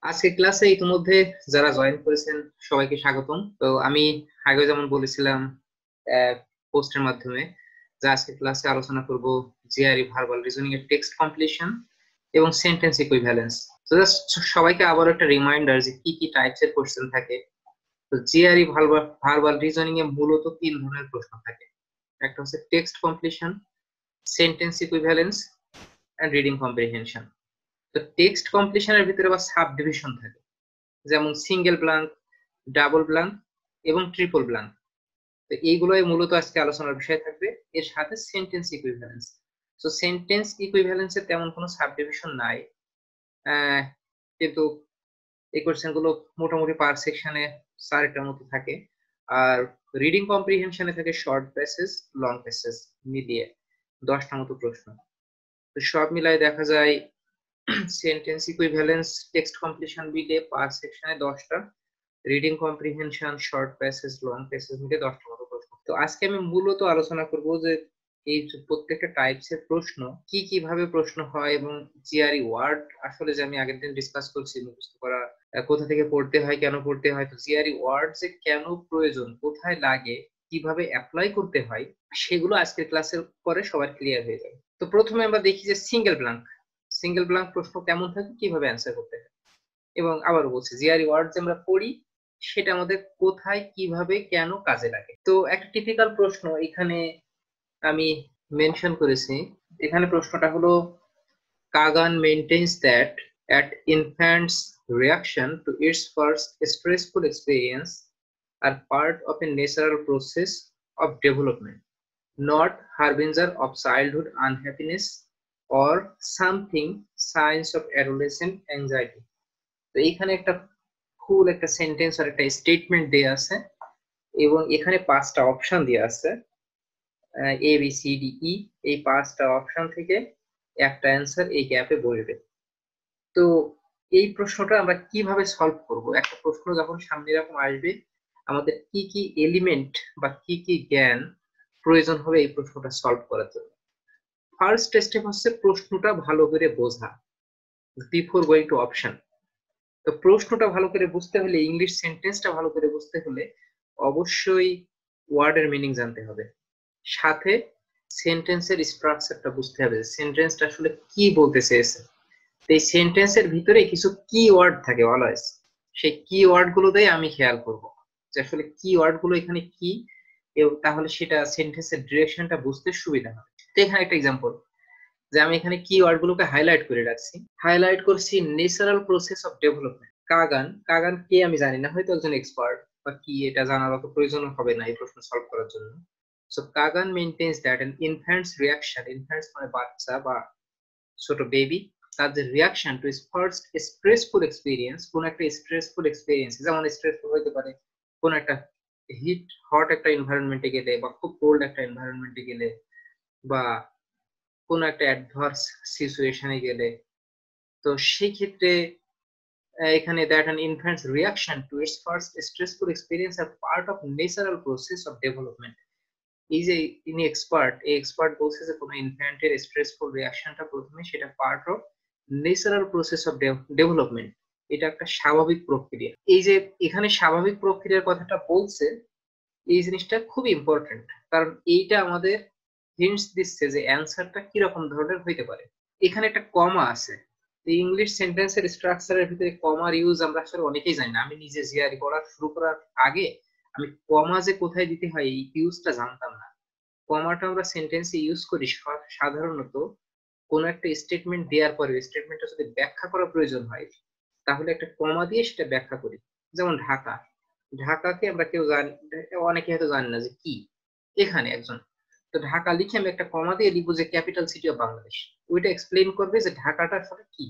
আজকে ক্লাসে ইতিমধ্যে যারা জয়েন করেছেন সবাইকে স্বাগতম। তো আমি আগে যেমন বলেছিলাম পোস্টের মাধ্যমে যে আজকে ক্লাসে আলোচনা করব জিআরই ভার্বাল রিজনিং এর টেক্সট কমপ্লিশন এবং সেন্টেন্স ইকুইভ্যালেন্স। তো জাস্ট সবাইকে আবার একটা রিমাইন্ডার যে কি কি টাইপস এর কোশ্চেন থাকে। তো জিআরই ভার্বাল রিজনিং এ মূলত তিন ধরনের প্রশ্ন থাকে। একটা হচ্ছে text completion, sentence equivalence and reading comprehension. তো টেক্সট কমপ্লিশনের ভিতরে আবার সাব ডিভিশন থাকে, যেমন সিঙ্গেল ব্ল্যাঙ্ক, ডাবল ব্ল্যাঙ্ক এবং ট্রিপল ব্ল্যাঙ্ক। তো এইগুলোই মূলত আজকে আলোচনার বিষয় থাকবে, এর সাথে সেন্টেন্স ইকুইভ্যালেন্স। তো সেন্টেন্স ইকুইভ্যালেন্সের তেমন কোনো সাব ডিভিশন নাই, কিন্তু এই কোশ্চেন গুলো মোটামুটি পার সেকশনে 4টার মতো থাকে। আর রিডিং কম্প্রিহেনশনে থাকে শর্ট প্যাসেজ, লং প্যাসেজ মিলিয়ে 10টার মতো প্রশ্ন। তো সব মিলাই দেখা যায় সেন্টেন্স ইকুইভ্যালেন্স, টেক্সট কমপ্লিশন মিলে পার সেকশনে 10টা, reading comprehension, short passage, long passage মিলে 10টা মতো প্রশ্ন। তো আজকে আমি মূলত আলোচনা করব যে এই প্রত্যেকটা টাইপস এর প্রশ্ন কি কিভাবে প্রশ্ন হয় এবং জিআরই ওয়ার্ড আসলে যে আমি আগের দিন ডিসকাস করছি মুখস্থ করা কোথা থেকে পড়তে হয়, কেন পড়তে হয়, তো জিআরই ওয়ার্ড যে কেন প্রয়োজন, কোথায় লাগে, কিভাবে অ্যাপ্লাই করতে হয়, সেগুলো আজকের ক্লাসের পরে সবার ক্লিয়ার হয়ে যাবে। তো প্রথমে আমরা দেখি যে সিঙ্গেল ব্ল্যাঙ্ক প্রশ্ন কেমন থাকে, কিভাবে অ্যান্সার করতে হয়। এবং আবারও বলছি জিআরই ওয়ার্ড যে আমরা পড়ি সেটা আমাদের কোথায়, কিভাবে, কেন কাজে লাগে। তো একটা টিপিক্যাল প্রশ্ন এখানে আমি মেনশন করেছি। এখানে প্রশ্নটা হলো, কাগান maintains that at infant's reaction to its first stressful experience are part of a natural process of development, not harbinger of childhood unhappiness or something signs of adolescent anxiety. তো এইখানে একটা ফুল একটা সেন্টেন্স আর একটা statement দেয়া আছে এবং এখানে 5টা অপশন দেয়া আছে, A B C D E. এই 5টা অপশন থেকে একটা অ্যান্সার এই গ্যাপে বসবে। তো এই প্রশ্নটা আমরা কিভাবে সলভ করব, একটা প্রশ্ন যখন সামনে এরকম আসবে আমাদের কি কি এলিমেন্ট বা কি কি জ্ঞান প্রয়োজন হবে এই প্রশ্নটা সলভ করার জন্য। ফার্স্ট স্টেপ হচ্ছে প্রশ্নটা ভালো করে বোঝা বিফোর গোয়িং টু অপশন। তো প্রশ্নটা ভালো করে বুঝতে হলে, ইংলিশ সেন্টেন্সটা ভালো করে বুঝতে হলে অবশ্যই ওয়ার্ডের মিনিং জানতে হবে, সাথে সেন্টেন্সের স্ট্রাকচারটা বুঝতে হবে, সেন্টেন্সটা আসলে কি বলতে চেয়েছে। এই সেন্টেন্সের ভিতরে কিছু কি ওয়ার্ড থাকে অলওয়েজ, সেই কি ওয়ার্ড গুলোতেই আমি খেয়াল করব যে আসলে কি ওয়ার্ড গুলো এখানে কি, এবং তাহলে সেটা সেন্টেন্সের ডিরেকশনটা বুঝতে সুবিধা হবে। তো এখানে একটা এক্সাম্পল, যে আমি এখানে কি ওয়ার্ড গুলোকে হাইলাইট করে রাখছি, হাইলাইট করছি ন্যাচারাল প্রসেস অফ ডেভেলপমেন্ট। কাগান কে আমি জানি না, হয়তো একজন এক্সপার্ট, বা কি এটা জানার অত প্রয়োজন হবে না এই প্রশ্ন সলভ করার জন্য। So Kagan maintains that an infants reaction, infants মানে বাচ্চা বা ছোট বেবি, তার যে reaction to first stressful experience, কোন একটা স্ট্রেসফুল এক্সপিরিয়েন্স, যেমন স্ট্রেসফুল হতে পারে কোন একটা হট একটা এনভায়রনমেন্টে গেলে, বা খুব কোল্ড একটা এনভায়রনমেন্টে গেলে, বা কোন একটা অ্যাডভার্স সিচুয়েশনে গেলে। তো সেই ক্ষেত্রে এখানে that an infants reaction to its first stressful experience are part of natural process of development. এই যে ইনি এক্সপার্ট, এই এক্সপার্ট বলছে যে কোনো ইনফ্যান্টের স্ট্রেসফুল রিঅ্যাকশনটা প্রথমে সেটা part of natural process of development, এটা একটা স্বাভাবিক প্রক্রিয়া। এই যে এখানে স্বাভাবিক প্রক্রিয়ার কথাটা বলছে, এই জিনিসটা খুব ইম্পর্টেন্ট, কারণ এইটা আমাদের হিন্টস দিচ্ছে যে অ্যান্সারটা কিরকম ধরনের হইতে পারে। এখানে একটা কমা আছে, ইংলিশ সেন্টেন্সের স্ট্রাকচারের ভিতরে কমার ইউজ আমরা আসলে অনেকেই জানি না। আমি নিজে জিআরই পড়া শুরু করার আগে আমি কমা যে কোথায় দিতে হয় এই ইউজটা জানতাম না। কমাটা আমরা সেন্টেন্সে ইউজ করি সাধারণত কোন একটা স্টেটমেন্ট দেওয়ার পরে স্টেটমেন্টটা যদি ব্যাখ্যা করা প্রয়োজন হয় তাহলে একটা কমা দিয়ে সেটা ব্যাখ্যা করি। যেমন ঢাকা, ঢাকাকে আমরা কেউ জানি, অনেকে হয়তো জানি না যে কি। এখানে একজন, তো ঢাকা লিখে আমি একটা কমা দিয়ে লিখবো যে ক্যাপিটাল সিটি অফ বাংলাদেশ, ওইটা এক্সপ্লেইন করবে যে ঢাকাটা আসলে কি।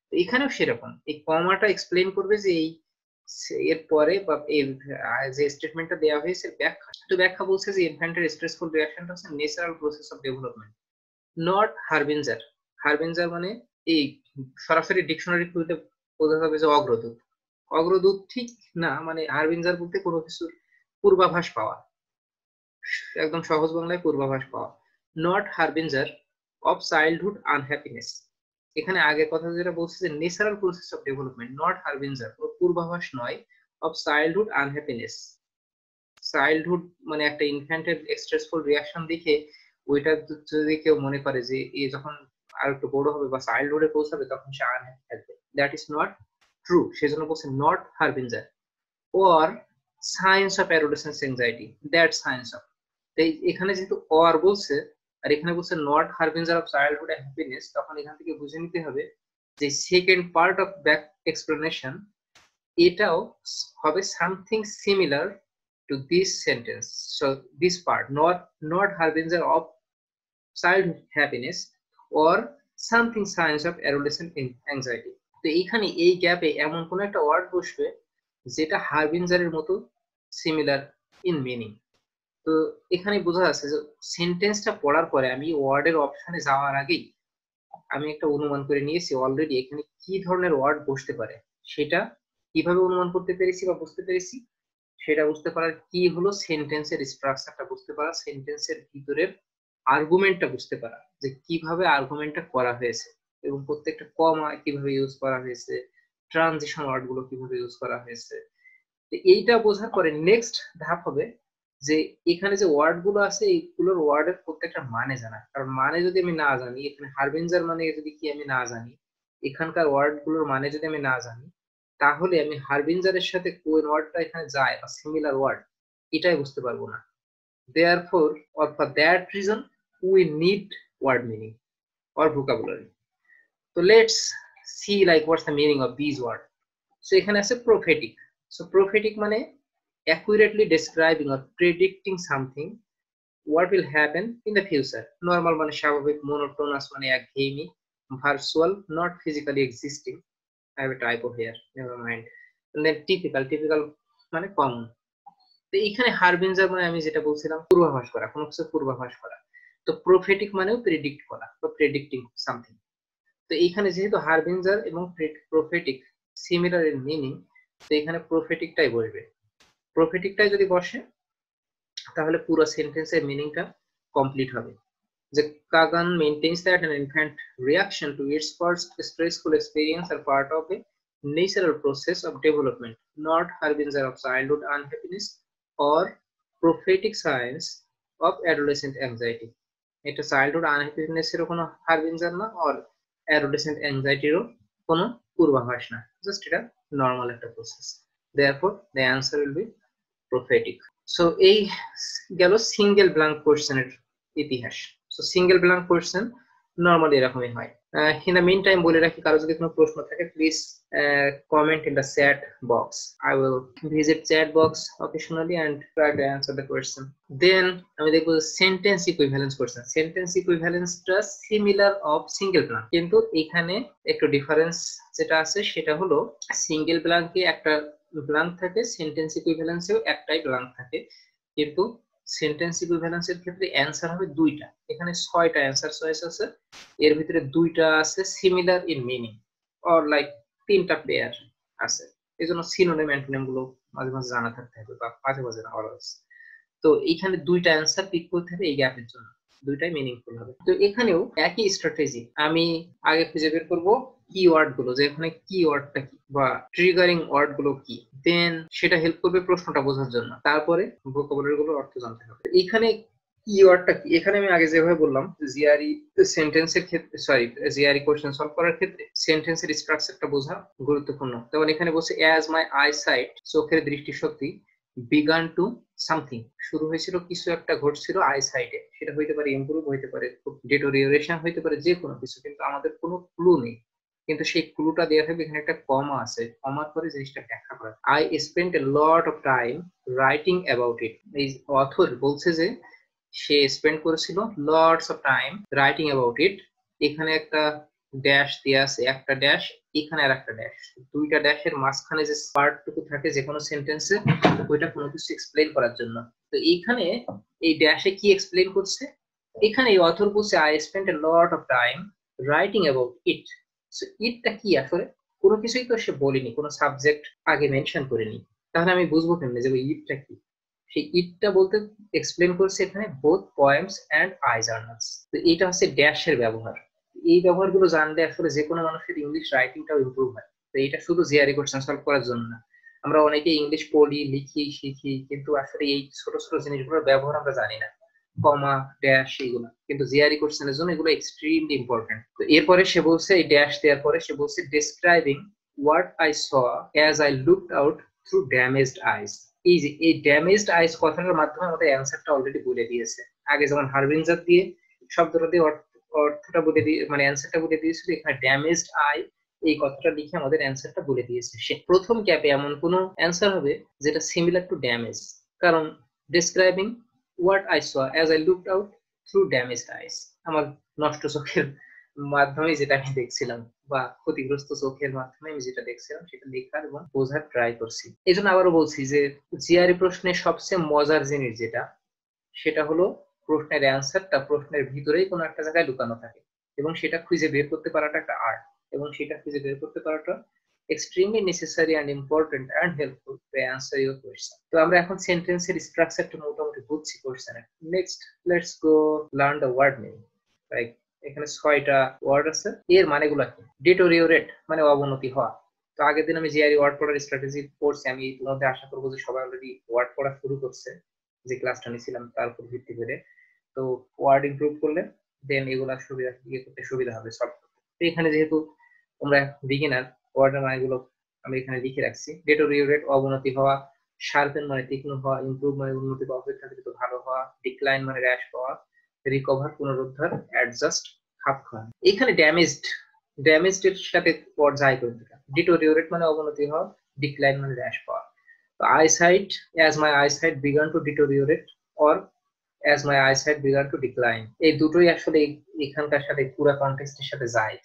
তো এখানেও সেরকম এই কমাটা এক্সপ্লেইন করবে যে এই এর পরে বা এর যে স্টেটমেন্টটা দেওয়া হয়েছে ব্যাখ্যা। তো ব্যাখ্যা বলছে যে ইনফ্যান্টের স্ট্রেসফুল রিঅ্যাকশনটা হচ্ছে natural process of development, not harbinger. Harbinger মানে এই সরাসরি ডিকশনারি খুলতে বোঝা যাবে যে অগ্রদূত। অগ্রদূত ঠিক না, মানে হারবিঞ্জার বলতে কোনো কিছুর পূর্বাভাস পাওয়া, একদম সহজ বাংলায় পূর্বাভাস পাওয়া। Not harbinger of childhood unhappiness, এখানে আগের কথা যেটা বলছে যে natural process of development, not harbinger, পূর্বাভাস নয়, অফ চাইল্ডহুড আনহ্যাপিনেস। চাইল্ডহুড মানে একটা ইনফ্যান্টের স্ট্রেসফুল রিয়াকশন দেখে ওইটা যদি কেউ মনে করে যে এ যখন আর একটু বড় হবে বা চাইল্ডহুডে পৌঁছাবে তখন সে আনহ্যাপি থাকবে, দ্যাট ইজ নট ট্রু। সেজন্য বলছে not harbinger. or signs of adolescence anxiety, that signs of, এখানে যেহেতু or বলছে আর এখানে বলছে not harbinger of childhood and happiness, তখন এখান থেকে বুঝে নিতে হবে যে second part of back explanation এটাও হবে something similar to this sentence. So this part not harbinger of childhood happiness or something signs of adolescent anxiety। তো এইখানে এই গ্যাপে এমন কোন একটা ওয়ার্ড বসবে যেটা হারবিঞ্জারের মতো সিমিলার ইন মিনিং। তো এখানে বোঝা যাচ্ছে যে সেন্টেন্সটা পড়ার পরে আমি ওয়ার্ডের অপশনে যাওয়ার আগেই আমি একটা অনুমান করে নিয়েছি অলরেডি এখানে কি ধরনের ওয়ার্ড বসতে পারে। সেটা কিভাবে অনুমান করতে পেরেছি বা বুঝতে পেরেছি, সেটা বুঝতে পারার কি হলো সেন্টেন্সের স্ট্রাকচারটা বুঝতে পারা, সেন্টেন্সের ভিতরের আর্গুমেন্টটা বুঝতে পারা, যে কিভাবে আর্গুমেন্টটা করা হয়েছে এবং প্রত্যেকটা কমা কিভাবে ইউজ করা হয়েছে, ট্রানজিশন ওয়ার্ড গুলো কিভাবে ইউজ করা হয়েছে। এইটা বোঝার পরে নেক্সট ধাপ হবে যে এখানে যে ওয়ার্ড গুলো আছে এইগুলোর ওয়ার্ডের প্রত্যেকটা মানে জানা। কারণ মানে যদি আমি না জানি, এখানে হারবিঞ্জার মানে যদি কি আমি না জানি, এখানকার ওয়ার্ড গুলোর মানে যদি আমি না জানি, তাহলে আমি হারবিঞ্জারের সাথে কোন ওয়ার্ডটা এখানে যায় বা সিমিলার ওয়ার্ড এটাই বুঝতে পারবো না। therefore or for that reason we need word meaning or vocabulary. So let's see like what's the meaning of these words. So এখানে আছে prophetic. So prophetic মানে accurately describing or predicting something what will happen in the future. Normal মানে স্বাভাবিক, monotonous মানে একঘেয়েমি, virtual not physically existing. I have a typo here, never mind. And then typical মানে common. তো এখানে harbinger মানে আমি যেটা বলছিলাম পূর্বাভাস করা, কোনো কিছু পূর্বাভাস করা। তো প্রফেটিক মানেও প্রেডিক্ট করা বা প্রেডিক্টিং সামথিং। তো এখানে যেহেতু হারবিঞ্জার এবং প্রফেটিক সিমিলার ইন মিনিং, তো এখানে প্রফেটিকটাই বসবে। প্রফেটিকটাই যদি বসে তাহলে পুরো সেন্টেন্সের মিনিংটা কমপ্লিট হবে। যে কাগান maintains that an infant reaction to its first stressful experience are part of a natural process of development, not harbinger of childhood unhappiness or prophetic signs of adolescent anxiety. এটা চাইল্ডহুড আনহ্যাপিনেস এর কোনো harbinger না, আর adolescent অ্যাংজাইটিরও কোনো পূর্বাভাস না, just এটা normal একটা process. therefore the answer will be prophetic. So এই গেল সিঙ্গেল ব্ল্যাঙ্ক কোশ্চেনের ইতিহাস। So single blank question normally এরকমই হয়। in the meantime বলে রাখি, কারো যদি কোনো প্রশ্ন থাকে please comment in the chat box. I will visit chat box occasionally and try to answer the question. Then আমি দেখব সেন্টেন্স ইকুইভ্যালেন্স কোশ্চেন। সেন্টেন্স ইকুইভ্যালেন্সটা সিমিলার অফ সিঙ্গেল ব্ল্যাঙ্ক, কিন্তু এখানে একটু ডিফারেন্স যেটা আছে সেটা হলো সিঙ্গেল ব্ল্যাঙ্কে একটা ব্ল্যাঙ্ক থাকে, সেন্টেন্স ইকুইভ্যালেন্সেও একটাই ব্ল্যাঙ্ক থাকে, কিন্তু সেন্টেন্স ইকুইভ্যালেন্সের ক্ষেত্রে অ্যানসার হবে দুইটা। এখানে 6টা অ্যানসার চয়েস আছে, এর ভিতরে দুইটা আছে similar in meaning or like 3টা পেয়ার আছে। এজন্য সিনোনিম অ্যান্টোনিম গুলো মাঝে মাঝে জানা থাকতে হবে বা মাঝে মাঝে না অলওয়েজ। তো এইখানে দুইটা অ্যানসার পিক করতে হবে এই গ্যাপের জন্য, দুইটাই মিনিংফুল হবে। তো এখানেও একই স্ট্র্যাটেজি, আমি আগে খুঁজে বের করব কিওয়ার্ড গুলো, যে এখানে কিওয়ার্ডটা কি বা ট্রিগারিং ওয়ার্ড গুলো কি, দেন সেটা হেল্প করবে প্রশ্নটা বোঝার জন্য, তারপরে ভোকাবুলারি গুলোর অর্থ জানতে হবে। এখানে কিওয়ার্ডটা কি, এখানে আমি আগে যেভাবে বললাম জিআরই সেন্টেন্সের ক্ষেত্রে, সরি জিআরই কোশ্চেন সলভ করার ক্ষেত্রে সেন্টেন্সের স্ট্রাকচারটা বোঝা গুরুত্বপূর্ণ। যেমন এখানে বলছে অ্যাজ মাই আইসাইট, চোখের দৃষ্টিশক্তি, বিগান টু সামথিং, শুরু হয়েছিল কিছু একটা ঘটছিল আইসাইটে, সেটা হইতে পারে ইমপ্রুভ, হইতে পারে ডিটোরিওরেশন, হইতে পারে যে কোনো কিছু, কিন্তু আমাদের কোনো ক্লু নেই। কিন্তু সেই ক্লুটা দেওয়া থাকবে, এখানে একটা কমা আছে, কমার পরে জিনিসটা ব্যাখ্যা করা। I spent a lot of time writing about ইট। এই অথর বলছে যে সে স্পেন্ড করেছিল lots of time writing about ইট। এখানে একটা ড্যাশ দেয়া আছে, একটা ড্যাশ, এখানে আর একটা ড্যাশ, দুইটা ড্যাশের মাঝখানে যে পার্টটুকু থাকে যে কোনো সেন্টেন্সে, ওইটা কোনো কিছু এক্সপ্লেইন করার জন্য। তো এইখানে এই ড্যাশে কি এক্সপ্লেইন করছে, এখানে এই অথর বলছে I spent a lot of time writing about it. So ইটটা কি, আসলে কোনো কিছুই তো সে বলেনি, কোনো সাবজেক্ট আগে মেনশন করেনি, তাহলে আমি বুঝবো কেমনে যে ইটটা কি। সেই ইটটা বলতে এক্সপ্লেন করছে এখানে both poems and I journals. তো এটা হচ্ছে ড্যাশের ব্যবহার। এই ব্যবহারগুলো জানলে আসলে যে কোনো মানুষের ইংলিশ রাইটিংটাও ইমপ্রুভ হয়। তো এটা শুধু জিআরই কোশ্চেন সলভ করার জন্য না, আমরা অনেকে ইংলিশ পড়ি, লিখি, শিখি, কিন্তু আসলে এই ছোট ছোট জিনিসগুলোর ব্যবহার আমরা জানি না, কমা, ড্যাশ, এগুলো কিন্তু জিআরই কোশ্চেনের জন্য এগুলো এক্সট্রিমলি ইম্পর্টেন্ট। তো এরপরে সে বলছে, এই ড্যাশ দেওয়ার পরে সে বলছে describing what I saw as I looked out through damaged eyes. এই যে এই ড্যামেজড আইস কথাটার মাধ্যমে আমাদের অ্যান্সারটা অলরেডি বলে দিয়েছে। আগে যেমন হারবিনজার দিয়ে শব্দটা দিয়ে অর্থটা বলে দিয়ে, মানে অ্যান্সারটা বলে দিয়েছিল, এখানে ড্যামেজড আই এই কথাটা লিখে আমাদের অ্যান্সারটা বলে দিয়েছে। সে প্রথম ক্যাপে এমন কোনো অ্যান্সার হবে যেটা সিমিলার টু ড্যামেজ, কারণ describing what I saw as I looked out through damaged eyes, আমার নষ্ট চোখের মাধ্যমে যেটা আমি দেখছিলাম বা ক্ষতিগ্রস্ত চোখের মাধ্যমে আমি যেটা দেখছিলাম সেটা লেখার এবং বোঝার ট্রাই করছি। এই জন্য আবারও বলছি যে জিআরই প্রশ্নের সবচেয়ে মজার জিনিস যেটা, সেটা হলো প্রশ্নের অ্যান্সারটা প্রশ্নের ভিতরেই কোনো একটা জায়গায় লুকানো থাকে এবং সেটা খুঁজে বের করতে পারাটা একটা আর্ট, এবং সেটা খুঁজে বের করতে পারাটা extremely necessary and important and helpful to answer your question. তো আমরা এখন সেন্টেন্সের স্ট্রাকচারটা মোটামুটি বুঝছি কোশ্চেনে। Next let's go learn the word meaning. Like এখানে 6টা ওয়ার্ড আছে, এর মানেগুলো কি? ডিটোরিওরেট মানে অবনতি হওয়া। তো আগের দিন আমি জিআরই ওয়ার্ড পড়ার স্ট্র্যাটেজি পড়ছি, আমি তোমাদের আশা করবো যে সবাই অলরেডি ওয়ার্ড পড়া শুরু করছে যে ক্লাসটা নিয়েছিলাম তার উপর ভিত্তি করে। তো ওয়ার্ড ইমপ্রুভ করলে দেন এগুলা সুবিধা করতে সুবিধা হবে সলভ করতে। তো এখানে যেহেতু আমরা বিগিনার, ওয়ার্ডের মানেগুলো আমি এখানে লিখে রাখছি। ডিটোরিওরেট অবনতি হওয়া, শার্পেন মানে তীক্ষ্ণ হওয়া, ইমপ্রুভ মানে উন্নতি বা অপেক্ষাকৃত ভালো হওয়া, ডিক্লাইন মানে হ্রাস পাওয়া, রিকভার পুনরুদ্ধার, অ্যাডজাস্ট খাপ খাওয়া। এখানে ড্যামেজড এর সাথে পর্যায় করে দিলাম। ডিটোরিওরেট মানে অবনতি হওয়া, ডিক্লাইন মানে হ্রাস পাওয়া। তো eyesight, as my eyesight began to deteriorate or as my eyesight began to decline, এই দুটোই আসলে এখানকার সাথে পুরো কনটেক্সটের সাথে যায়।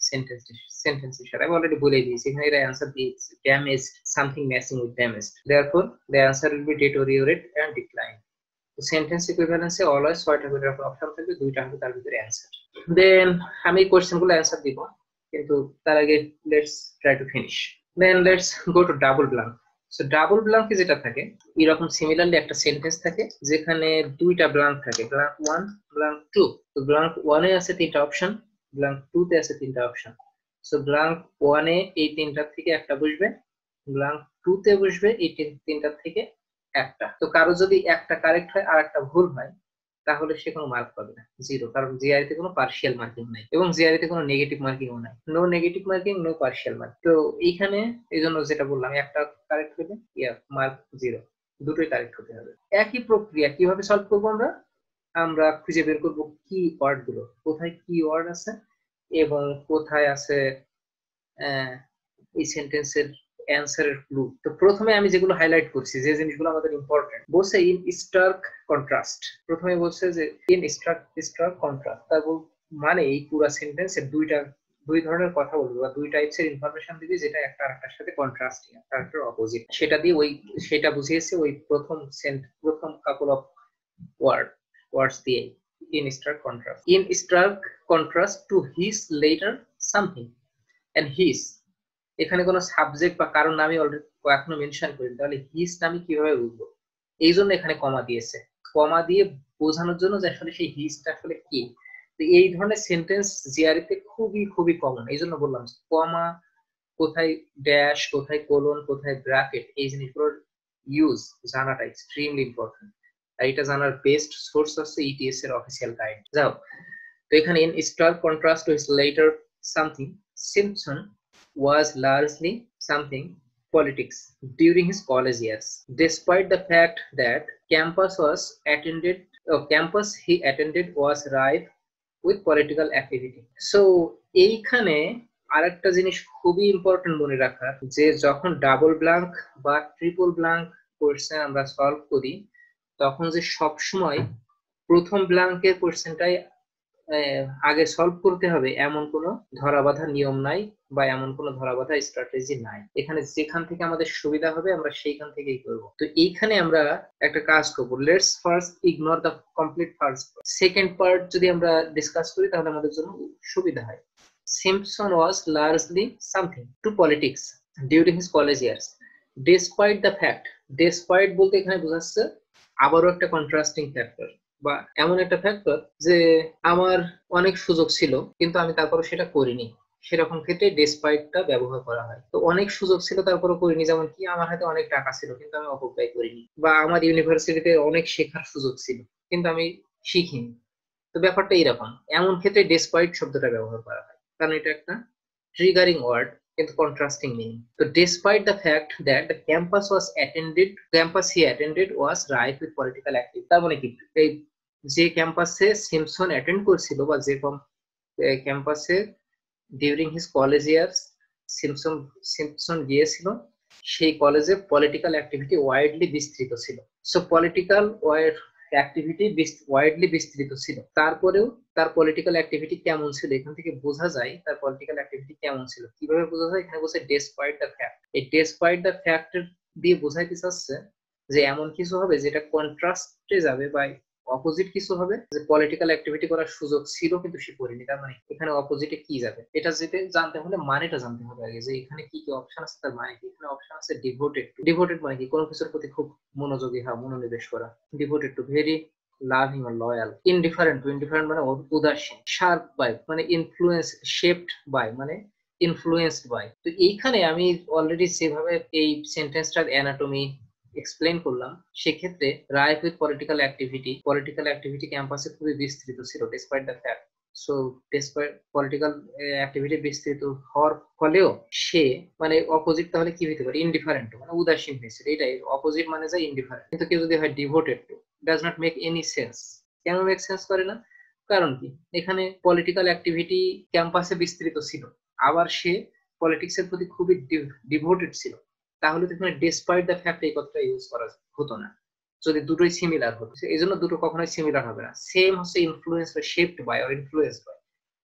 সেন্টেন্সের সাথে আমি অলরেডি বলে দিয়েছি, এখানে এর অ্যান্সার দিয়েছি damaged, something messing with damaged, therefore the answer will be deteriorate and decline. তো সেন্টেন্স ইকুইভ্যালেন্সে অলওয়েজ 6টা করে অপশন থাকবে, 2টা হবে তার ভিতরে অ্যান্সার। দেন আমি কোশ্চেনগুলো অ্যান্সার দিব, কিন্তু তার আগে let's try to finish. Then let's go to double blank. So double ব্ল্যাঙ্কে যেটা থাকে, এরকম সিমিলারলি একটা সেন্টেন্স থাকে যেখানে 2টা ব্ল্যাঙ্ক থাকে, ব্ল্যাঙ্ক 1, ব্ল্যাঙ্ক 2। তো ব্ল্যাঙ্ক 1 এ আছে 3টা অপশন, ব্ল্যাঙ্ক 2 তে আছে 3টা অপশন। সো ব্ল্যাঙ্ক 1 এ এই 3টার থেকে একটা বসবে, ব্ল্যাঙ্ক 2 তে বসবে এই 3টার থেকে একটা। তো কারো যদি একটা কারেক্ট হয় আর একটা ভুল হয় তাহলে সে কোনো মার্ক পাবে না, 0, কারণ জিআরই তে কোনো পার্শিয়াল মার্কিং নাই এবং জিআরই তে কোনো নেগেটিভ মার্কিংও নাই। No negative marking, no partial marking. তো এইখানে এই জন্য যেটা বললাম, একটা কারেক্ট হলে মার্ক 0, দুটোই কারেক্ট হতে হবে। একই প্রক্রিয়া কিভাবে সলভ করবো আমরা খুঁজে বের করবো কি ওয়ার্ড গুলো, কোথায় কি ওয়ার্ড আছে এবং কোথায় আছে এই সেন্টেন্সের অ্যান্সারের ক্লু। তো প্রথমে আমি যেগুলো হাইলাইট করছি, যে জিনিসগুলো আমাদের ইম্পর্টেন্ট, বলছে ইন স্টার্ক কন্ট্রাস্ট। প্রথমে বলছে যে ইন স্টার্ক কন্ট্রাস্ট, তার মানে এই পুরো সেন্টেন্সের দুই ধরনের কথা বলবে বা 2 টাইপসের ইনফরমেশন দিবে, যেটা একটা আরেকটার সাথে কন্ট্রাস্টিং, একটা অপোজিট। সেটা বুঝিয়েছে ওই প্রথম কাপল অফ ওয়ার্ডস দিয়ে, in stark contrast to his later something and his. এখানে কোনো সাবজেক্ট বা কারণ নামে অলরেডি এখনো মেনশন করিনি, তাহলে হিজ নামে কিভাবে বুঝবো? এই জন্য এখানে কমা দিয়েছে, কমা দিয়ে বোঝানোর জন্য যে আসলে সেই হিজটা আসলে কি। তো এই ধরনের সেন্টেন্স জিআরই তে খুবই কমন, এই জন্য বললাম কমা, কোথায় ড্যাশ, কোথায় কোলন, কোথায় ব্র্যাকেট, এই জিনিসগুলোর ইউজ জানাটা এক্সট্রিমলি ইম্পর্টেন্ট। আর এটা জানার বেস্ট সোর্স হচ্ছে ইটিএস এর অফিসিয়াল গাইড। যাও, তো এখানে in stark contrast to his later something, Simpson was largely something politics during his college years, despite the fact that campus he attended was rife with political activity. So এইখানে আরেকটা জিনিস খুবই important মনে রাখার, যে যখন ডাবল ব্ল্যাঙ্ক বা triple blank question আমরা সলভ করি, তখন যে সবসময় প্রথম ব্ল্যাঙ্কের কোশ্চেনটাই আগে সলভ করতে হবে এমন কোনো ধরাবাঁধা নিয়ম নাই বা এমন কোনো ধরাবাঁধা স্ট্র্যাটেজি নাই। এখানে যেখান থেকে আমাদের সুবিধা হবে আমরা সেইখান থেকেই করব। তো এইখানে আমরা একটা কাজ করব, let's first ignore the complete first, second part যদি আমরা ডিসকাস করি তাহলে আমাদের জন্য সুবিধা হয়। Simpson was largely something to politics during his college years, despite the fact, despite বলতে এখানে বোঝাচ্ছে আবারও একটা কন্ট্রাস্টিং ফ্যাক্টর, বা এমন একটা ফ্যাক্টর যে আমার অনেক সুযোগ ছিল কিন্তু আমি তারপরে সেটা করিনি, সেরকম ক্ষেত্রে ডেসপাইটটা ব্যবহার করা হয়। তো অনেক সুযোগ ছিল তারপরে করিনি, যেমন কি আমার হাতে অনেক টাকা ছিল কিন্তু আমি অপব্যয় করিনি, বা আমার ইউনিভার্সিটিতে অনেক শেখার সুযোগ ছিল কিন্তু আমি শিখিনি। তো ব্যাপারটা এরকম, এমন ক্ষেত্রে ডেসপাইট শব্দটা ব্যবহার করা হয়, কারণ এটা একটা ট্রিগারিং ওয়ার্ড কিন্তু কন্ট্রাস্টিং মিনিং। তো despite the fact that the campus he attended was right with political active, তার মানে কি এই যে ক্যাম্পাসে সিমসন অ্যাটেন্ড করছিল বা যে ক্যাম্পাসে during his college years Simpson Simpson গিয়েছিল সেই কলেজে পলিটিক্যাল অ্যাক্টিভিটি ওয়াইডলি বিস্তৃত ছিল। সো পলিটিক্যাল অ্যাক্টিভিটি ওয়াইডলি বিস্তৃত ছিল, তারপরেও তার পলিটিক্যাল অ্যাক্টিভিটি কেমন ছিল এখান থেকে বোঝা যায় তার পলিটিক্যাল অ্যাক্টিভিটি কেমন ছিল। কিভাবে বোঝা যায়? এখানে বলছে ডেসপাইট দ্য ফ্যাক্ট। এই ডেসপাইট দ্য ফ্যাক্ট দিয়ে বোঝাইতে চাচ্ছে যে এমন কিছু হবে যেটা কন্ট্রাস্টে যাবে বা অপোজিট কিছু হবে, যে পলিটিক্যাল অ্যাক্টিভিটি করার সুযোগ ছিল কিন্তু সে করেনি। তার মানে এখানে অপোজিটে কি যাবে এটা যেতে জানতে হলে মানেটা জানতে হবে আগে, যে এখানে কি কি অপশন আছে তার মানে কি। এখানে অপশন আছে ডিভোটেড টু। ডিভোটেড মানে কি? কোনো কিছুর প্রতি খুব মনোযোগী হওয়া, মনোনিবেশ করা। Devoted to, very loving or loyal. Indifferent to, indifferent মানে উদাসীন। Sharp by মানে influence, shaped by মানে influenced by। তো এইখানে আমি অলরেডি যেভাবে এই সেন্টেন্সটার অ্যানাটমি এক্সপ্লেন করলাম, সেক্ষেত্রে রাইট উইথ পলিটিক্যাল অ্যাক্টিভিটি ক্যাম্পাসে খুবই বিস্তৃত ছিল despite the fact. So despite political activity বিস্তৃত হওয়ার ফলেও সে মানে অপোজিট তাহলে কি হতে পারে? ইনডিফারেন্ট, মানে উদাসীন হয়েছিল। এটাই অপোজিট মানে যায় ইনডিফারেন্ট। কিন্তু কেউ যদি হয় devoted to, does not make any sense. Can make sense করে না? কারণ কি, এখানে পলিটিক্যাল অ্যাক্টিভিটি ক্যাম্পাসে বিস্তৃত ছিল, আবার সে পলিটিক্সের প্রতি খুবই ডিভোটেড ছিল, তাহলে তো এখানে ডিসপাইট দ্য ফ্যাক্ট এই কথাটা ইউজ করা হতো না যদি দুটোই সিমিলার হতো। এই জন্য দুটো কখনোই সিমিলার হবে না। সেম হচ্ছে ইনফ্লুয়েন্স বা shaped by or influenced by.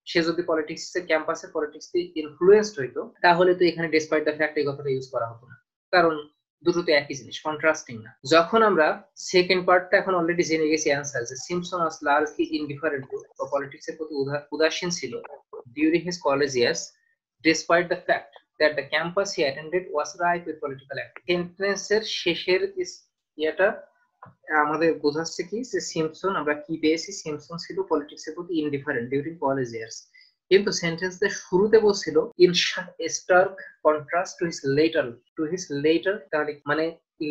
সে যদি পলিটিক্সের ক্যাম্পাসে পলিটিক্স দিয়ে ইনফ্লুয়েন্সড হইতো তাহলে তো এখানে ডিসপাইট দ্য ফ্যাক্ট এই কথাটা ইউজ করা হতো না, কারণ দুটো তো একই জিনিস, কন্ট্রাস্টিং না। যখন আমরা সেকেন্ড পার্টটা এখন অলরেডি জেনে গেছি অ্যান্সার, যে সিমসন ওয়াজ লার্জলি ইনডিফারেন্ট টু বা পলিটিক্সের প্রতি উদাসীন ছিল during his college years despite the fact that the campus he attended was rife with political activity. সেন্টেন্সের শেষের ইয়েটা আমাদের বোঝাচ্ছে কি, যে সিমসন আমরা কি পেয়েছি, সিমসন ছিল পলিটিক্সের প্রতি ইনডিফারেন্ট ডিউরিং কলেজ ইয়ার্স, কিন্তু সেন্টেন্সের শুরুতে বলছিল in stark contrast to his later, তাহলে মানে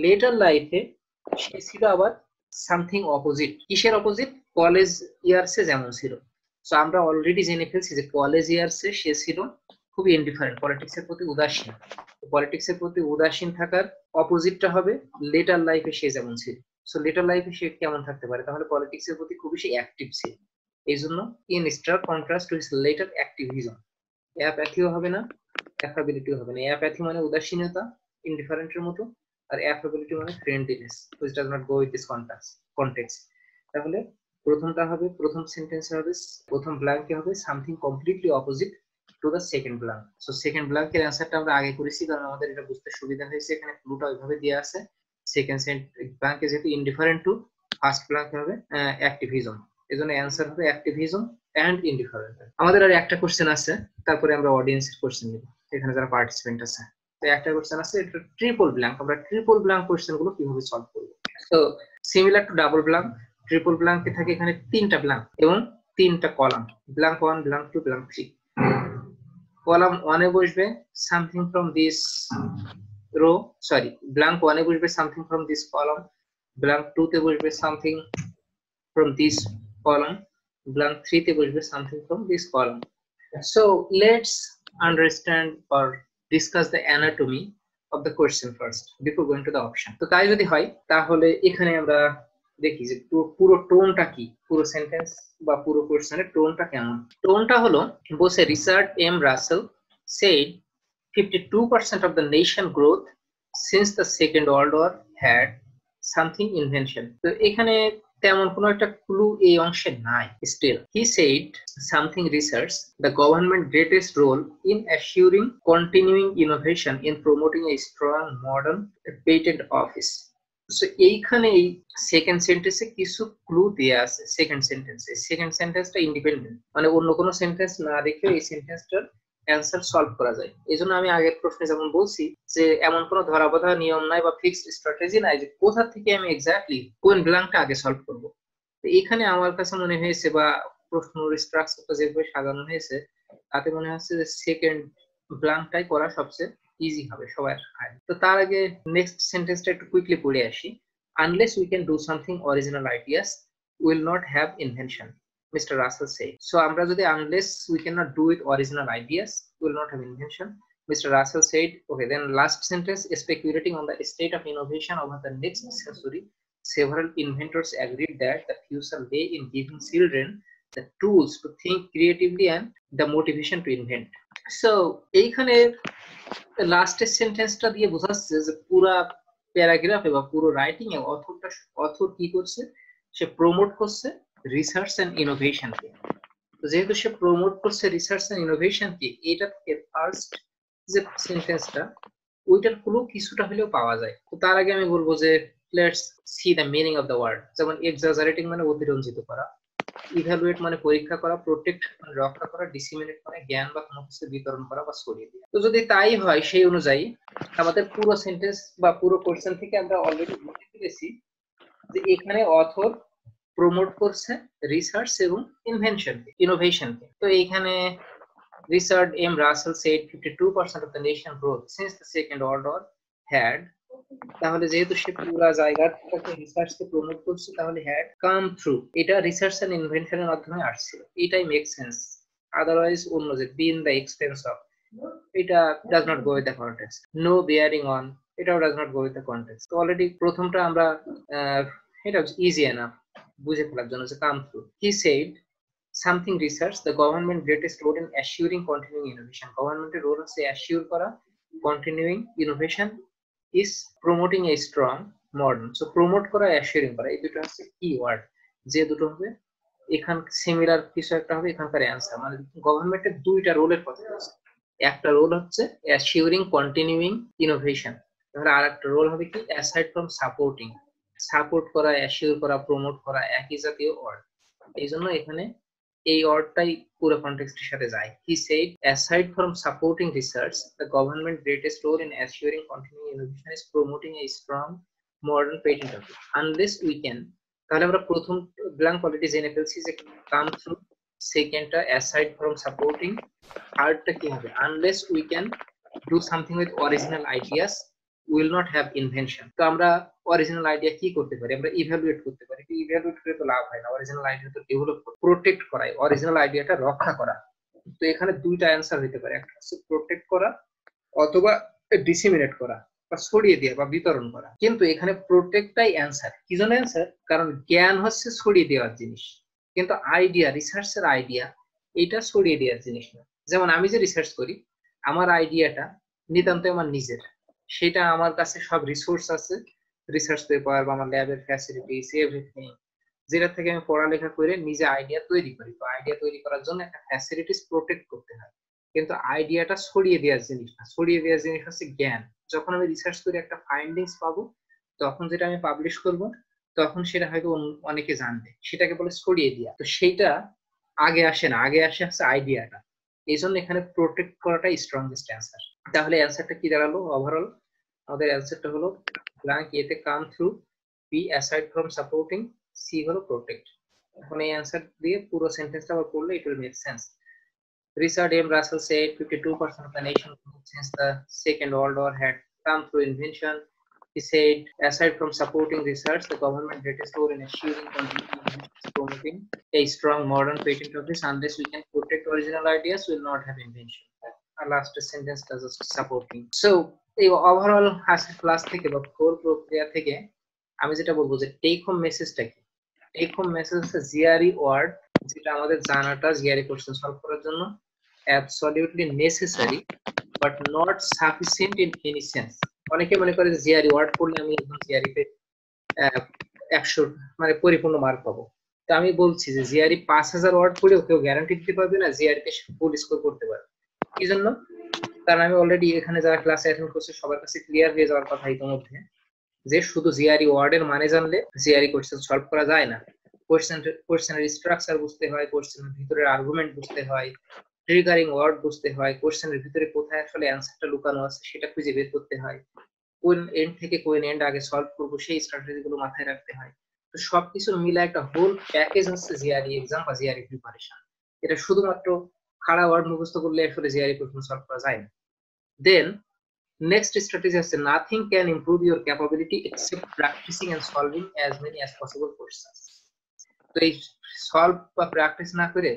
লেটার লাইফে সে ছিল আবার সামথিং অপোজিট। কিসের অপোজিট? কলেজ ইয়ার্সে যেমন ছিল। সো আমরা অলরেডি জেনে ফেলছি যে কলেজ ইয়ার্সে সে ছিল খুবই ইনডিফারেন্ট, পলিটিক্সের প্রতি উদাসীন। পলিটিক্সের প্রতি উদাসীন থাকার অপোজিটটা হবে লেটার লাইফে সে যেমন ছিল। সো লেটার লাইফে সে কেমন থাকতে পারে? তাহলে পলিটিক্সের প্রতি খুব বেশি অ্যাক্টিভ ছিল। এই জন্য in stark contrast to his later activism. অ্যাপ্যাথিও হবে না, অ্যাফাবিলিটিও হবে না। অ্যাপ্যাথি মানে উদাসীনতা, ইনডিফারেন্টের মতো, আর অ্যাফাবিলিটি মানে friendliness, which does not go with this context. তাহলে প্রথমটা হবে, প্রথম সেন্টেন্সে হবে, প্রথম ব্ল্যাঙ্কে হবে something completely opposite to the second blank. So second ব্ল্যাঙ্কের অ্যান্সারটা আমরা আগে করেছি কারণ আমাদের এটা বুঝতে সুবিধা হয়েছে, এখানে ক্লুটা ওইভাবে দেওয়া আছে। সেকেন্ড ব্ল্যাঙ্কে যেহেতু ইনডিফারেন্ট টু, ফার্স্ট ব্ল্যাঙ্কে হবে অ্যাক্টিভিজম, এজন্য অ্যান্সার হবে অ্যাক্টিভিজম এন্ড ইনডিফারেন্ট। আমাদের আর একটা কোশ্চেন আছে, তারপরে আমরা অডিয়েন্সের কোশ্চেন নিব, এখানে যারা পার্টিসিপেন্ট আছে। তো একটা কোশ্চেন আছে, এটা ট্রিপল ব্ল্যাঙ্ক। আমরা ট্রিপল ব্ল্যাঙ্ক কোশ্চেন গুলো কিভাবে সলভ করব? তো similar to double blank, triple ব্ল্যাঙ্কে থাকে এখানে তিনটা ব্ল্যাঙ্ক এবং তিনটা column, blank 1, blank 2, blank 3। Column 1 এ বসবে something from this row, sorry blank 1 এ বসবে something from this column, blank 2 তে বসবে something from this column, blank 3 তে বসবে something from this column. So let's understand or discuss the anatomy of the question first before going to the option. তো তাই যদি হয় তাহলে এখানে আমরা দেখি যে পুরো টোনটা কি, পুরো সেন্টেন্স বা পুরো কোশ্চেনের টোনটা কেমন। টোনটা হলো বসে Richard M Russell said 52% of the nation growth since the Second World War had something invention। তো এখানে তেমন কোনো একটা ক্লু এই অংশে নাই। Still, he said something research the government greatest role in assuring continuing innovation in promoting a strong modern patent office. So এইখানে এই সেকেন্ড সেন্টেন্সে কিছু ক্লু দেয়া আছে। সেকেন্ড সেন্টেন্সটা ইন্ডিপেন্ডেন্ট, মানে অন্য কোনো সেন্টেন্স না রেখে এই সেন্টেন্সটার অ্যান্সার সলভ করা যায়। এই জন্য আমি আগের প্রশ্নে যেমন বলছি যে এমন কোনো ধরাবাঁধা নিয়ম নাই বা ফিক্সড স্ট্র্যাটেজি নাই যে কোথা থেকে আমি এক্স্যাক্টলি কোন ব্ল্যাঙ্কটা আগে সলভ করব। তো এখানে আমার কাছে মনে হয়েছে বা প্রশ্নের স্ট্রাকচারটা যেভাবে সাজানো হয়েছে তাতে মনে হচ্ছে যে সেকেন্ড ব্ল্যাঙ্কটাই করা সবচেয়ে ইজি হবে সবার আগে। তো তার আগে নেক্সট সেন্টেন্সটা একটু কুইকলি পড়ে আসি। Unless we can do something original ideas will not have invention, Mr. Russell said. So আমরা যদি unless we cannot do it original ideas will not have invention, Mr. Russell said. Okay, then last sentence, speculating on the state of innovation over the next century, several inventors agreed that the future lay in giving children the tools to think creatively and the motivation to invent. So এইখানে লাস্টের সেন্টেন্সটা দিয়ে বোঝাচ্ছে যে পুরা প্যারাগ্রাফে বা পুরো writing এ author কি করছে, সে প্রমোট করছে রিসার্চ এন্ড ইনোভেশনকে। তো যেহেতু সে প্রমোট করছে রিসার্চ এন্ড ইনোভেশনকে, এটা থেকে ফার্স্ট যে সেন্টেন্সটা ওইটার ক্লু কিছুটা হলেও পাওয়া যায়। তো তার আগে আমি বলবো যে let's see the meaning of the word. যেমন এক্সাজারেটিং মানে অতিরঞ্জিত করা, ইভ্যালুয়েট মানে পরীক্ষা করা, প্রোটেক্ট মানে রক্ষা করা, ডিসিমিনেট মানে জ্ঞান বা কোনো কিছু বিতরণ করা বা ছড়িয়ে দেওয়া। তো যদি তাই হয় সেই অনুযায়ী আমাদের পুরো সেন্টেন্স বা পুরো কোশ্চেন থেকে আমরা অলরেডি বুঝতে পেরেছি যে এখানে অথর প্রমোট করছে রিসার্চ এবং ইনোভেশনকে। তো এইখানে Richard M Russell said 52% of the nation growth since the second order had, তাহলে যেহেতু সে পুরো জায়গাটাকে রিসার্চকে প্রমোট করছে তাহলে হ্যাড কাম থ্রু, এটা রিসার্চ এন্ড ইনভেনশনের মাধ্যমে আসছে, এটাই মেক সেন্স। আদারওয়াইজ অন্য যে বিন দ্য এক্সপেন্স অফ, এটা does not go with the context. No bearing on, এটাও does not go with the context. তো অলরেডি প্রথমটা আমরা এটা ইজি এনাফ বুঝে ফেলার জন্য যে come through. He said something research, the government greatest role in assuring continuing innovation. Government role হচ্ছে assure করা continuing innovation is promoting a strong modern. So promote করা assuring করা, এই দুটো হচ্ছে কি ওয়ার্ড, যে দুটো হবে এখান সিমিলার কিছু একটা হবে এখানকার অ্যান্সার। মানে গভর্নমেন্টের দুইটা রোলের কথা আছে, একটা রোল হচ্ছে assuring continuing innovation, তাহলে আরেকটা রোল হবে কি aside from supporting, সাপোর্ট করা, অ্যাসিওর করা, প্রমোট করা একই জাতীয় ওয়ার্ড, এই জন্য এখানে এই ওয়ার্ডটাই পুরো কনটেক্সটের সাথে যায়। He said, aside from supporting research, the government greatest role in assuring continuing innovation is promoting a strong modern patent office. Unless we can, তাহলে আমরা প্রথম ব্ল্যাঙ্ক অলরেডি জেনে ফেলছি যে কাম থ্রু, সেকেন্ডটা aside from supporting, থার্ডটা কি হবে unless we can do something with original ideas will not have invention. তো আমরা অরিজিনাল আইডিয়া কি করতে পারি, আমরা ইভ্যালুয়েট করতে পারি। ইভ্যালুয়েট করে তো লাভ হয় না, অরিজিনাল আইডিয়া তো ডেভেলপ করা, প্রোটেক্ট করাই, অরিজিনাল আইডিয়াটা রক্ষা করা। তো এখানে দুইটা অ্যান্সার হতে পারে, একটা হচ্ছে প্রোটেক্ট করা অথবা ডিসিমিনেট করা বা ছড়িয়ে দেওয়া বা বিতরণ করা। কিন্তু এখানে প্রোটেক্টটাই অ্যান্সার। কি জন্য অ্যান্সার? কারণ জ্ঞান হচ্ছে ছড়িয়ে দেওয়ার জিনিস, কিন্তু আইডিয়া, রিসার্চের আইডিয়া এটা ছড়িয়ে দেওয়ার জিনিস না। যেমন আমি যে রিসার্চ করি, আমার আইডিয়াটা নিতান্তই আমার নিজের, সেটা আমার কাছে সব রিসোর্স আছে, রিসার্চ পেপার বা আমার ল্যাবের ফ্যাসিলিটিস এভরিথিং, যেটা থেকে আমি পড়ালেখা করে নিজে আইডিয়া তৈরি করি। তো আইডিয়া তৈরি করার জন্য একটা ফ্যাসিলিটিস প্রোটেক্ট করতে হয়, কিন্তু আইডিয়াটা ছড়িয়ে দেওয়ার জিনিস না। ছড়িয়ে দেওয়ার জিনিস হচ্ছে জ্ঞান। যখন আমি রিসার্চ করে একটা ফাইন্ডিংস পাবো, তখন যেটা আমি পাবলিশ করব, তখন সেটা হয়তো অনেকে জানবে, সেটাকে বলে ছড়িয়ে দেওয়া। তো সেইটা আগে আসে না, আগে আসে হচ্ছে আইডিয়াটা। এই জন্য এখানে প্রোটেক্ট করাটাই স্ট্রংগেস্ট অ্যান্সার। তাহলে অ্যান্সারটা কি দাঁড়ালো? ওভারঅল আমাদের অ্যান্সারটা হলো ব্ল্যাঙ্ক এতে come through, B aside from supporting, C হলো প্রোটেক্ট। এখন এই অ্যান্সার দিয়ে পুরো সেন্টেন্সটা আবার পড়লে it will make sense. Richard M. Russell said 52% of the nation since the Second World War had come through invention. He said, aside from supporting research, the government greatest role in assuring continuity is promoting a strong modern patent office. Unless we can protect original ideas, we will not have invention. Our last sentence does supporting. So, এই overall আজকের class থেকে বা core প্রক্রিয়া থেকে আমি যেটা বলবো যে টেক হোম মেসেজটা কি? টেক হোম মেসেজ হচ্ছে জিআরই ওয়ার্ড, যেটা আমাদের জানাটা জিআরই কোশ্চেন সলভ করার জন্য absolutely necessary but not sufficient in any sense. অনেকে মনে করে যে জিআরই ওয়ার্ড পড়লে আমি একদম জিআরই তে 100 মানে পরিপূর্ণ মার্ক পাবো। তো আমি বলছি যে জিআরই 5000 ওয়ার্ড পড়লেও কেউ গ্যারান্টি দিতে পারবে না জিআরই তে ফুল স্কোর করতে পারবে। কি জন্য? কারণ আমি অলরেডি এখানে যারা ক্লাসে অ্যাটেন্ড করছে সবার কাছে ক্লিয়ার হয়ে যাওয়ার কথা ইতিমধ্যে যে শুধু জিআরই ওয়ার্ডের মানে জানলে জিআরই কোশ্চেন সলভ করা যায় না। কোশ্চেনের স্ট্রাকচার বুঝতে হয়, কোশ্চেনের ভিতরের আর্গুমেন্ট বুঝতে হয়, ট্রিগারিং ওয়ার্ড বুঝতে হয়, কোশ্চেনের ভিতরে কোথায় আসলে অ্যান্সারটা লুকানো আছে সেটা খুঁজে বের করতে হয়, কোন এন্ড থেকে কোন এন্ড আগে সলভ করব সেই স্ট্র্যাটেজিগুলো মাথায় রাখতে হয়। তো সবকিছু মিলে একটা হোল প্যাকেজ হচ্ছে জিআরই এক্সাম বা জিআরই প্রিপারেশন। এটা শুধুমাত্র খাড়া ওয়ার্ড মুখস্থ করলে আসলে জিআরই প্রশ্ন সলভ করা যায় না। দেন নেক্সট স্ট্র্যাটেজি আছে nothing can improve your capability except practising and solving as many as possible questions. তো এই সলভ বা প্র্যাকটিস না করে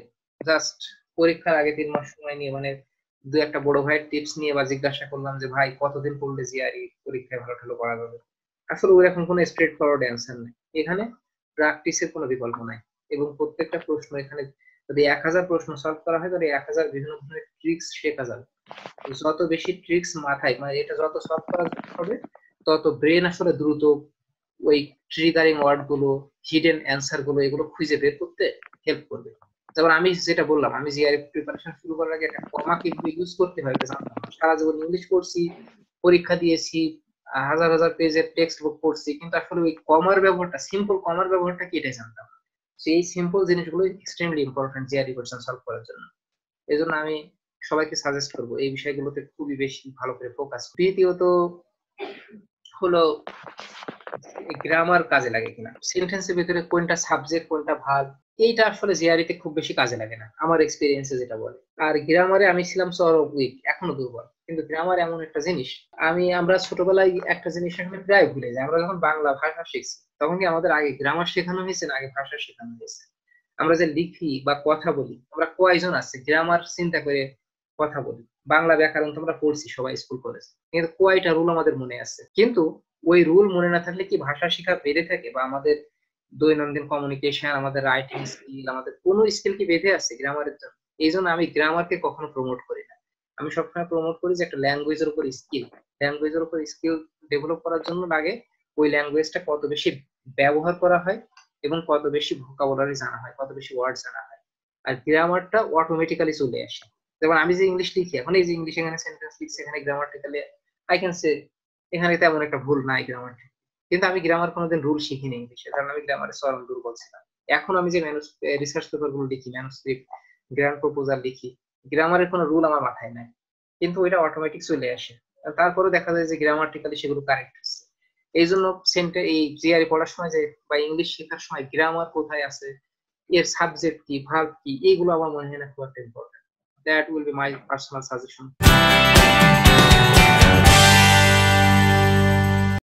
জাস্ট পরীক্ষার আগে 3 মাস সময় নিয়ে মানে দু একটা বড় ভাইয়ের টিপস নিয়ে বা জিজ্ঞাসা করলাম যে ভাই কতদিন পড়লে জিআরই পরীক্ষায় ভালো ঠালো করা যাবে, আসলে ওরকম কোনো স্ট্রেট ফরওয়ার্ড অ্যান্সার নেই। এখানে প্র্যাকটিসের কোনো বিকল্প নাই এবং প্রত্যেকটা প্রশ্ন এখানে যদি 1000 প্রশ্ন সলভ করা হয় তাহলে 1000 বিভিন্ন ধরনের ট্রিক্স শেখা যাবে। যত বেশি ট্রিক্স মাথায় মানে এটা যত সলভ করা হবে তত ব্রেন আসলে দ্রুত ওই ট্রিগারিং ওয়ার্ড গুলো হিডেন অ্যান্সার গুলো এগুলো খুঁজে বের করতে হেল্প করবে। যেমন আমি যেটা বললাম আমি জিআরই প্রিপারেশন শুরু করার আগে একটা কমা কিভাবে ইউজ করতে হয় এটা জানতাম না। সারা জীবন ইংলিশ পড়ছি, পরীক্ষা দিয়েছি, হাজার হাজার পেজের টেক্সট বুক পড়ছি, কিন্তু আসলে ওই কমার ব্যবহারটা সিম্পল কমার ব্যবহারটা কি এটাই জানতাম না। এই সিম্পল জিনিসগুলো extremely important GRE question solve করার জন্য। এই জন্য আমি সবাইকে সাজেস্ট করবো এই বিষয়গুলোতে খুবই বেশি ভালো করে ফোকাস। দ্বিতীয়ত হলো গ্রামার কাজে লাগে কিনা, সেন্টেন্সের ভিতরে কোনটা সাবজেক্ট কোনটা ভার্ব এইটা আসলে জিআরইতে খুব বেশি কাজে লাগে না আমার এক্সপেরিয়েন্সে যেটা বলে। আর গ্রামারে আমি ছিলাম সরব উইক, এখনো দুর্বল, কিন্তু গ্রামার এমন একটা জিনিস আমরা ছোটবেলায় একটা জিনিস এখানে প্রায় ভুলে যাই। আমরা যখন বাংলা ভাষা শিখছি তখন কি আমাদের আগে গ্রামার শেখানো হয়েছে না আগে ভাষা শেখানো হয়েছে? আমরা যে লিখি বা কথা বলি আমরা কয়জন আছে গ্রামার চিন্তা করে কথা বলি? বাংলা ব্যাকরণ তোমরা পড়ছি সবাই স্কুল কলেজে, কিন্তু কয়টা রুল আমাদের মনে আছে? কিন্তু ওই রুল মনে না থাকলে কি ভাষা শেখা বেড়ে থাকে বা আমাদের দৈনন্দিন কমিউনিকেশন আমাদের রাইটিং স্কিল আমাদের কোনো স্কিল কি বেঁধে আছে গ্রামারের জন্য? এই জন্য আমি গ্রামারকে কখনো প্রমোট করি না। আমি সবসময় প্রমোট করি যে একটা ল্যাঙ্গুয়েজের উপর স্কিল ডেভেলপ করার জন্য লাগে ওই ল্যাঙ্গুয়েজটা কত বেশি ব্যবহার করা হয় এবং কত বেশি ভোকাবুলারি জানা হয়, কত বেশি ওয়ার্ড জানা হয়। আর গ্রামারটা অটোমেটিক্যালি চলে আসে। যেমন আমি যে ইংলিশ লিখি এখন এই যে ইংলিশ এখানে সেন্টেন্স লিখছি এখানে গ্রামাটিক্যালি আই ক্যান সে এখানে তেমন একটা ভুল নাই গ্রামার, কিন্তু আমি গ্রামার কোনোদিন রুল শিখিনি ইংলিশে, কারণ আমি গ্রামারে চরম দুর্বল ছিলাম। এখন আমি যে রিসার্চ পেপার গুলো লিখি, ম্যানুস্ক্রিপ্ট, গ্র্যান্ড প্রপোজাল লিখি, গ্রামারের কোনো রুল আমার মাথায় নাই, কিন্তু ওইটা অটোমেটিক চলে আসে। তারপরে দেখা যায় যে গ্রামাটিক্যালি সেগুলো কারেক্ট হচ্ছে। এই জন্য এই জিআরই পড়ার সময় যে বা ইংলিশ শেখার সময় গ্রামার কোথায় আছে, এর সাবজেক্ট কি, ভার্ব কি, এইগুলো আমার মনে হয় না খুব একটা important. That will be my personal suggestion.